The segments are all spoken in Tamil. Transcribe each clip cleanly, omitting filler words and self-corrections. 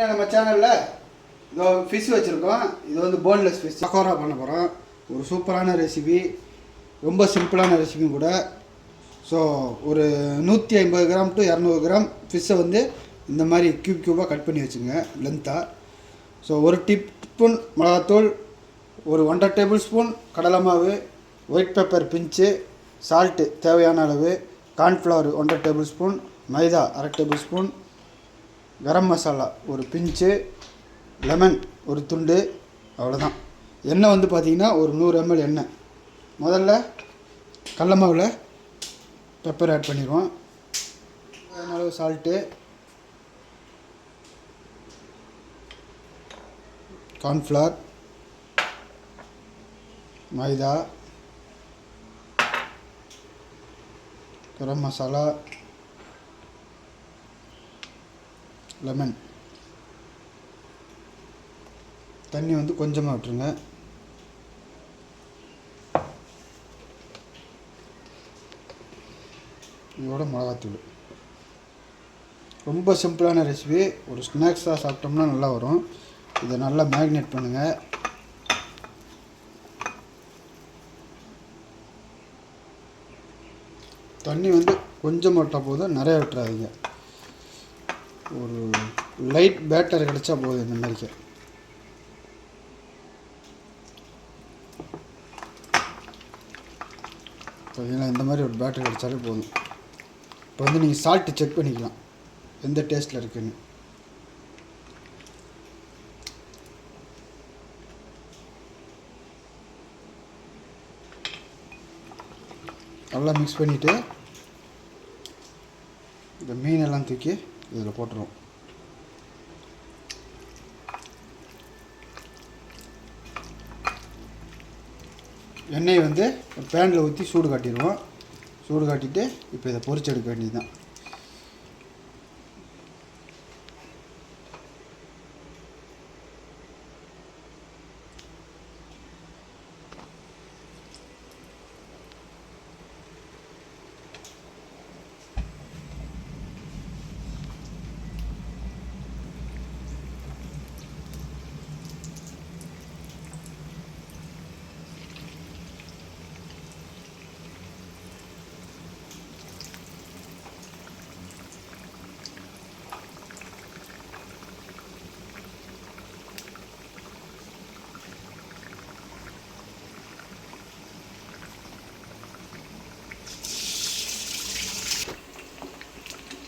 நம்ம சேனலில் இதோ ஃபிஷ் வச்சுருக்கோம். இது வந்து போன்லெஸ் ஃபிஷ் பக்கோடா பண்ண போகிறோம். ஒரு சூப்பரான ரெசிபி, ரொம்ப சிம்பிளான ரெசிபியும் கூட. ஸோ ஒரு 150 கிராம் டு 200 கிராம் ஃபிஷ்ஷை வந்து இந்த மாதிரி க்யூபாக கட் பண்ணி வச்சுங்க லென்த்தாக. ஸோ ஒரு டீஸ்பூன் மிளகாத்தூள், ஒரு 1.5 டேபிள் ஸ்பூன் கடலை மாவு, ஒயிட் பெப்பர் பிஞ்சு, சால்ட்டு தேவையான அளவு, கார்ன்ஃப்ளவர் 1.5 டேபிள் ஸ்பூன், மைதா 1/2 டேபிள் ஸ்பூன், கரம் மசாலா ஒரு பிஞ்சு, லெமன் ஒரு துண்டு, அவ்வளோதான். எண்ணெய் வந்து பார்த்திங்கன்னா ஒரு 100 ml எண்ணெய். முதல்ல கடல மாவில் பெப்பர் ஆட் பண்ணிடுவோம். அளவு சால்ட்டு, கார்ன்ஃப்ளவர், மைதா, கரம் மசாலா, லெமன். தண்ணி வந்து கொஞ்சமாக விட்டுருங்க. இதோட மிளகாத்தூள். ரொம்ப சிம்பிளான ரெசிபி. ஒரு ஸ்நாக்ஸாக சாப்பிட்டோம்னா நல்லா வரும். இதை நல்லா மேரினேட் பண்ணுங்கள். தண்ணி வந்து கொஞ்சம் விட்டால் போதும், நிறைய விட்டுறாதீங்க. ஒரு லைட் பேட்டர் கிடச்சா போதும். இந்த மாதிரிக்கு பார்த்தீங்களா, இந்த மாதிரி ஒரு பேட்டர் கிடச்சாலே போதும். இப்போ வந்து நீங்கள் சால்ட்டு செக் பண்ணிக்கலாம் எந்த டேஸ்ட்டில் இருக்குன்னு. நல்லா மிக்ஸ் பண்ணிவிட்டு இந்த மீனெல்லாம் தூக்கி இதில் போட்டுருவோம். எண்ணெயை வந்து ஒரு பேனில் ஊற்றி சூடு காட்டிடுவோம். சூடு காட்டிட்டு இப்போ இதை பொரிச்சு எடுக்க வேண்டியது தான்.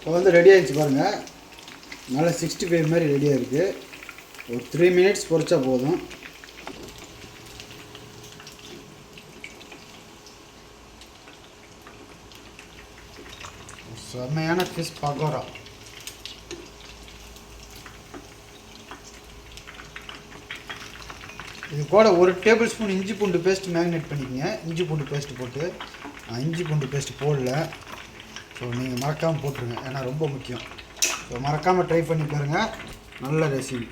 இப்போ வந்து ரெடி ஆகிடுச்சு பாருங்கள். நல்லா 65 மாதிரி ரெடியாக இருக்குது. ஒரு 3 மினிட்ஸ் பொரிச்சா போதும். செம்மையான ஃபிஷ் பக்கோடா. இது கூட ஒரு டேபிள் ஸ்பூன் இஞ்சி பூண்டு பேஸ்ட் மேரினேட் பண்ணிக்கோங்க. இஞ்சி பூண்டு பேஸ்ட்டு போட்டு, இஞ்சி பூண்டு பேஸ்ட்டு போடல. ஸோ நீங்கள் மறக்காமல் போட்டுருங்க, ஏன்னா ரொம்ப முக்கியம். ஸோ மறக்காமல் ட்ரை பண்ணி பாருங்கள். நல்ல ரெசிபி.